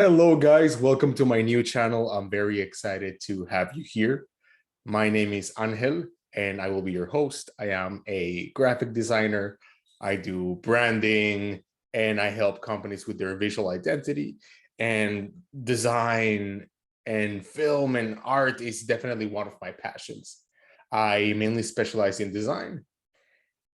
Hello, guys. Welcome to my new channel. I'm very excited to have you here. My name is Angel, and I will be your host. I am a graphic designer. I do branding, and I help companies with their visual identity. And design and film and art is definitely one of my passions. I mainly specialize in design,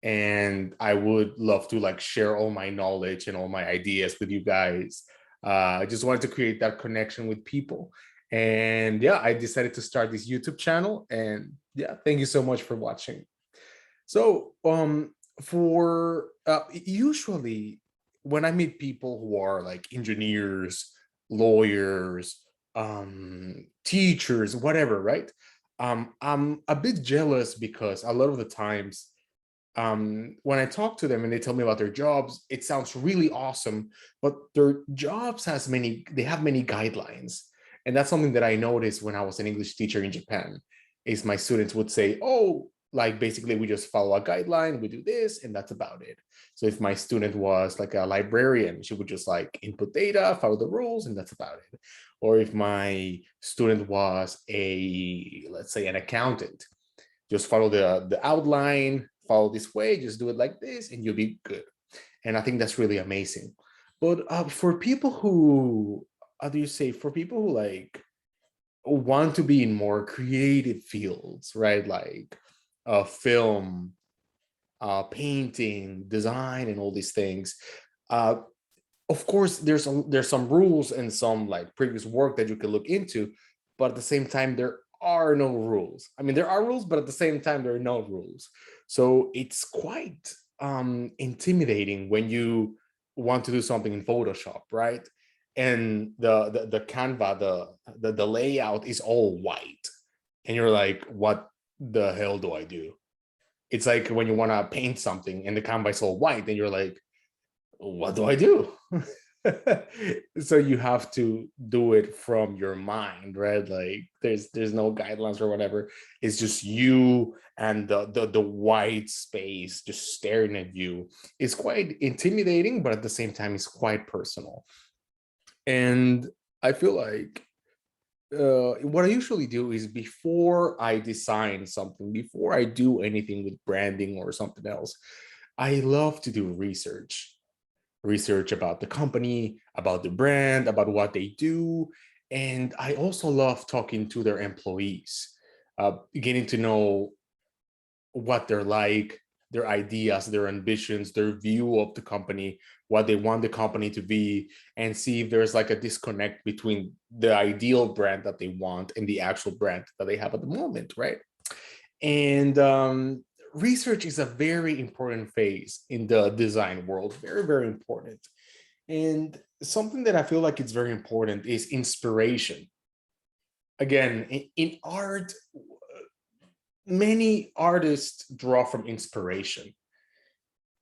and I would love to share all my knowledge and all my ideas with you guys. I just wanted to create that connection with people. And yeah, I decided to start this YouTube channel. And yeah, thank you so much for watching. So, for usually when I meet people who are like engineers, lawyers, teachers, whatever, right? I'm a bit jealous because a lot of the times when I talk to them and they tell me about their jobs, it sounds really awesome, but their jobs they have many guidelines. And that's something that I noticed when I was an English teacher in Japan, is my students would say, oh, like basically we just follow a guideline, we do this, and that's about it. So if my student was like a librarian, she would just like input data, follow the rules, and that's about it. Or if my student was let's say an accountant, just follow the outline, follow this way, just do it like this, and you'll be good. And I think that's really amazing. But for people who, how do you say, for people who like want to be in more creative fields, right? Like film, painting, design, and all these things. Uh, of course, there's some rules and some like previous work that you can look into, but at the same time, there are no rules. I mean, there are rules, but at the same time, there are no rules. So it's quite intimidating when you want to do something in Photoshop, right? And the Canva, the layout is all white, and you're like, what the hell do I do? It's like when you want to paint something and the Canva is all white, and you're like, what do I do? So you have to do it from your mind, right? Like there's no guidelines or whatever. It's just you and the white space just staring at you. It's quite intimidating, but at the same time, it's quite personal. And I feel like what I usually do is before I design something, before I do anything with branding or something else, I love to do research about the company, about the brand, about what they do. And I also love talking to their employees, getting to know what they're like, their ideas, their ambitions, their view of the company, what they want the company to be, and see if there's like a disconnect between the ideal brand that they want and the actual brand that they have at the moment, right? And research is a very important phase in the design world, very, very important. And something that I feel like it's very important is inspiration. Again, in art, many artists draw from inspiration.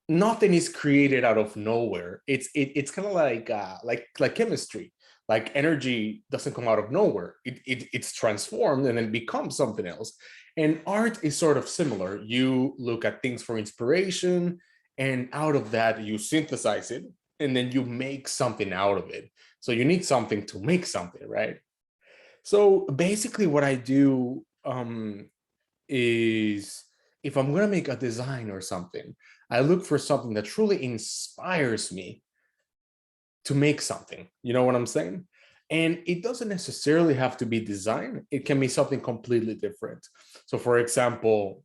Nothing is created out of nowhere. It's kind of like chemistry. Like energy doesn't come out of nowhere. It's transformed and then becomes something else. And art is sort of similar. You look at things for inspiration, and out of that you synthesize it, and then you make something out of it. So you need something to make something, right? So basically, what I do is, if I'm going to make a design or something, I look for something that truly inspires me to make something. You know what I'm saying? And it doesn't necessarily have to be design. It can be something completely different. So for example,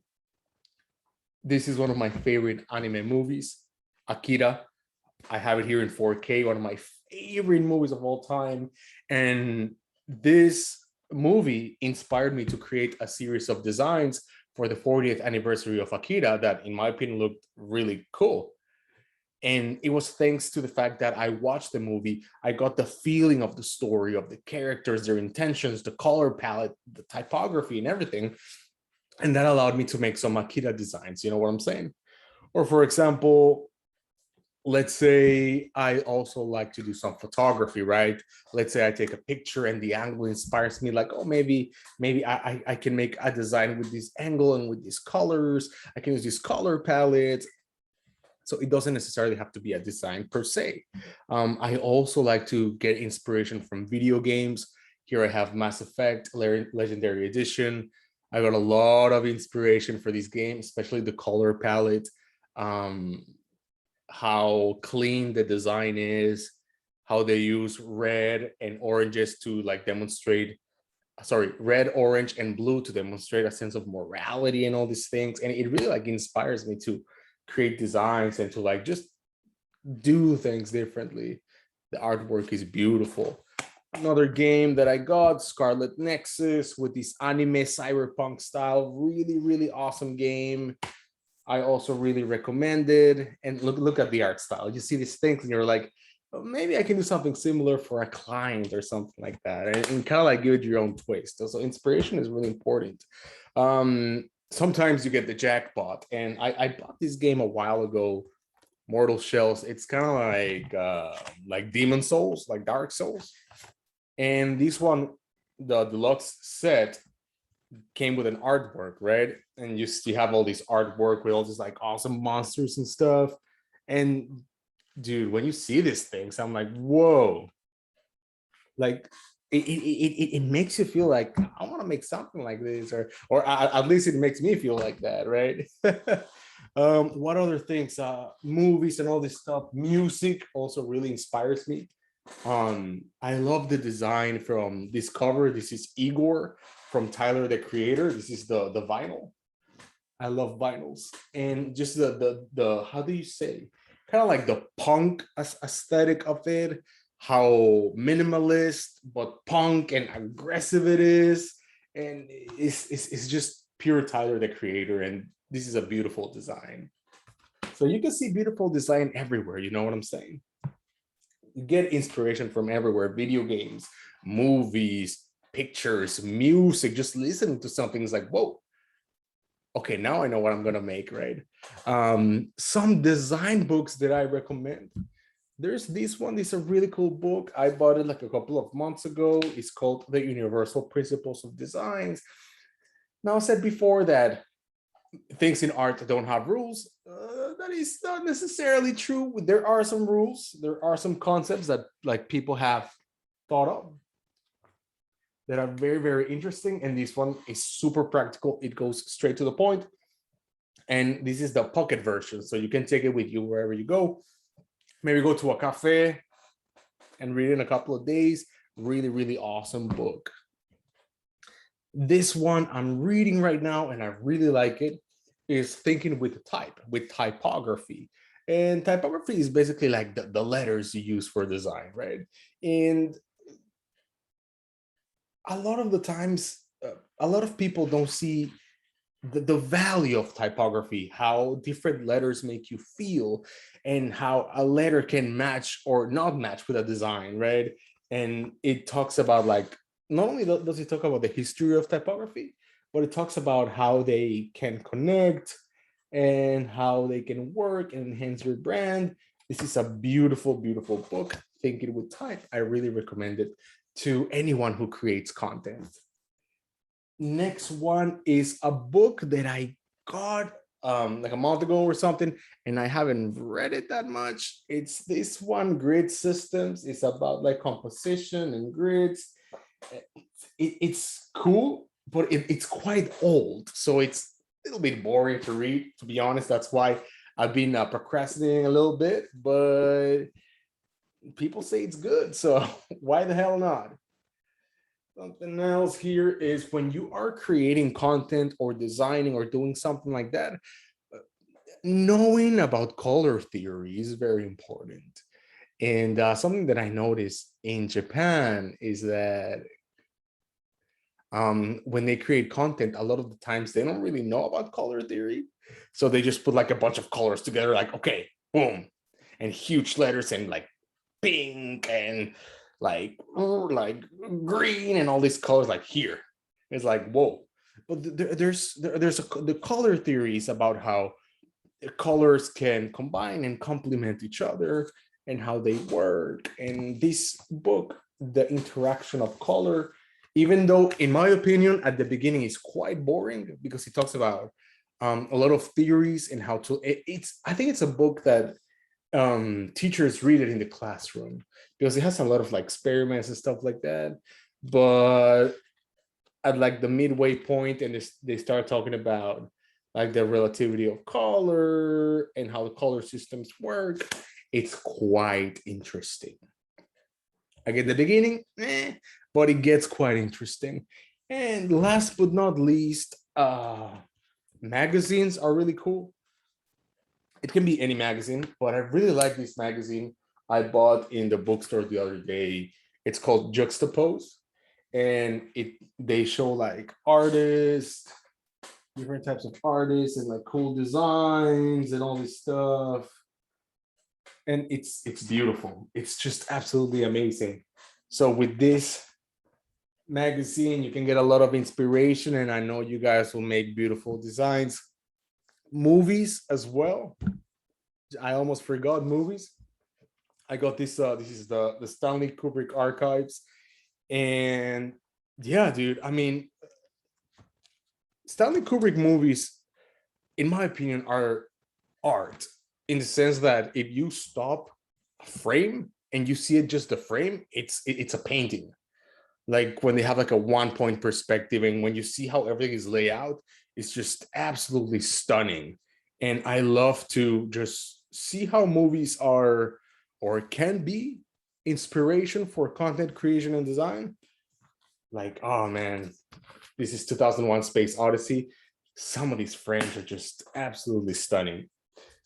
this is one of my favorite anime movies, Akira. I have it here in 4K, one of my favorite movies of all time. And this movie inspired me to create a series of designs for the 40th anniversary of Akira that, in my opinion, looked really cool. And it was thanks to the fact that I watched the movie, I got the feeling of the story, of the characters, their intentions, the color palette, the typography, and everything. And that allowed me to make some Akira designs. You know what I'm saying? Or for example, let's say I also like to do some photography, right? Let's say I take a picture and the angle inspires me, like, oh, maybe I can make a design with this angle and with these colors. I can use these color palettes. So it doesn't necessarily have to be a design per se. I also like to get inspiration from video games. Here I have Mass Effect Legendary Edition. I got a lot of inspiration for these games, especially the color palette, how clean the design is, how they use red and oranges to like demonstrate, sorry, red, orange, and blue to demonstrate a sense of morality and all these things. And it really like inspires me to create designs and to like just do things differently. The artwork is beautiful. Another game that I got, Scarlet Nexus, with this anime cyberpunk style, really awesome game. I also really recommend it. And look at the art style. You see these things and you're like, oh, maybe I can do something similar for a client or something like that, and kind of like give it your own twist. So inspiration is really important. Sometimes you get the jackpot, and I bought this game a while ago, Mortal Shells. It's kind of like Demon Souls, like Dark Souls. And this one, the deluxe set, came with an artwork, right? And you have all this artwork with all these like awesome monsters and stuff. And dude, when you see these things, I'm like, whoa. Like it makes you feel like I want to make something like this, or at least it makes me feel like that, right? What other things? Movies and all this stuff. Music also really inspires me. I love the design from this cover. This is Igor from Tyler, the Creator. This is the vinyl. I love vinyls, and just the how do you say, kind of like the punk aesthetic of it, how minimalist but punk and aggressive it is, and it's just pure Tyler, the Creator, and this is a beautiful design. So you can see beautiful design everywhere, you know what I'm saying? You get inspiration from everywhere: video games, movies, pictures, music. Just listening to something is like, whoa, okay, now I know what I'm gonna make, right? Some design books that I recommend. There's this one. This is a really cool book. I bought it like a couple of months ago. It's called The Universal Principles of Designs. Now, I said before that things in art don't have rules. That is not necessarily true. There are some rules. There are some concepts that like people have thought of that are very interesting. And this one is super practical. It goes straight to the point. And this is the pocket version. So you can take it with you wherever you go. Maybe go to a cafe and read it in a couple of days. Really awesome book. This one I'm reading right now, and I really like it, is Thinking with Type, with Typography. And typography is basically like the letters you use for design, right? And a lot of the times, a lot of people don't see the value of typography, how different letters make you feel, and how a letter can match or not match with a design, right? And it talks about like, not only does it talk about the history of typography, but it talks about how they can connect and how they can work and enhance your brand. This is a beautiful book, Thinking with Type. I really recommend it to anyone who creates content. Next one is a book that I got like a month ago or something, and I haven't read it that much. It's this one, Grid Systems. It's about like composition and grids. It's cool, but it's quite old, so it's a little bit boring to read, to be honest. That's why I've been procrastinating a little bit, but people say it's good, so why the hell not? Something else here is when you are creating content or designing or doing something like that, knowing about color theory is very important. And something that I noticed in Japan is that when they create content, a lot of the times they don't really know about color theory. So they just put like a bunch of colors together, like, okay, boom, and huge letters and like pink and like green and all these colors, like here. It's like, whoa. But the color theories about how colors can combine and complement each other and how they work. And this book, The Interaction of Color, even though in my opinion at the beginning is quite boring because he talks about a lot of theories and how to. It's I think it's a book that teachers read it in the classroom because it has a lot of like experiments and stuff like that. But at like the midway point, and they start talking about like the relativity of color and how the color systems work. It's quite interesting. Again, the beginning, but it gets quite interesting. And last but not least, magazines are really cool. It can be any magazine, but I really like this magazine I bought in the bookstore the other day. It's called Juxtapose, and they show like artists, different types of artists, and like cool designs and all this stuff. And it's beautiful. It's just absolutely amazing. So with this magazine, you can get a lot of inspiration, and I know you guys will make beautiful designs. Movies as well. I almost forgot movies. I got this. This is the Stanley Kubrick archives, and yeah, dude. I mean, Stanley Kubrick movies, in my opinion, are art in the sense that if you stop a frame and you see it just a frame, it's a painting. Like when they have like a 1 point perspective, and when you see how everything is laid out, it's just absolutely stunning. And I love to just see how movies are or can be inspiration for content creation and design. Like, oh man, this is 2001 Space Odyssey. Some of these frames are just absolutely stunning.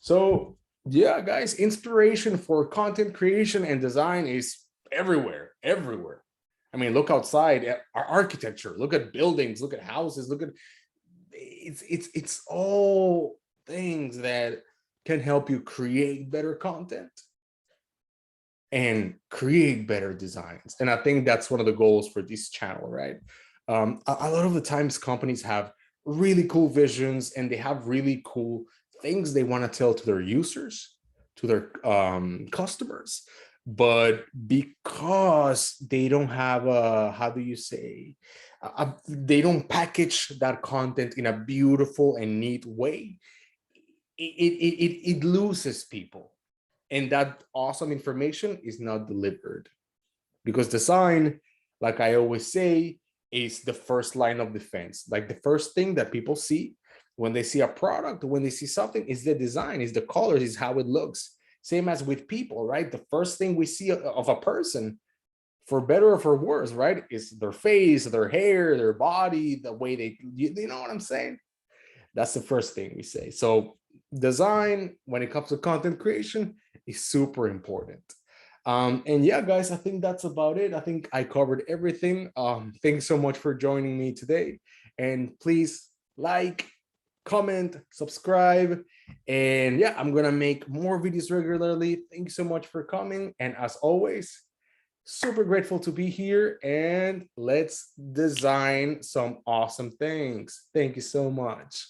So yeah, guys, inspiration for content creation and design is everywhere, everywhere. I mean, look outside at our architecture, look at buildings, look at houses, look at it's all things that can help you create better content and create better designs. And I think that's one of the goals for this channel, right? A lot of the times companies have really cool visions and they have really cool things they want to tell to their users, to their customers. But because they don't have a, how do you say, they don't package that content in a beautiful and neat way, it loses people. And that awesome information is not delivered. Because design, like I always say, is the first line of defense. Like the first thing that people see when they see a product, when they see something, is the design, is the colors, is how it looks. Same as with people, right? The first thing we see of a person, for better or for worse, right, is their face, their hair, their body, the way they, you know what I'm saying? That's the first thing we say. So design, when it comes to content creation, is super important. And yeah, guys, I think that's about it. I think I covered everything. Thanks so much for joining me today. And please like, comment, subscribe. And yeah, I'm going to make more videos regularly. Thank you so much for coming. And as always, super grateful to be here. And let's design some awesome things. Thank you so much.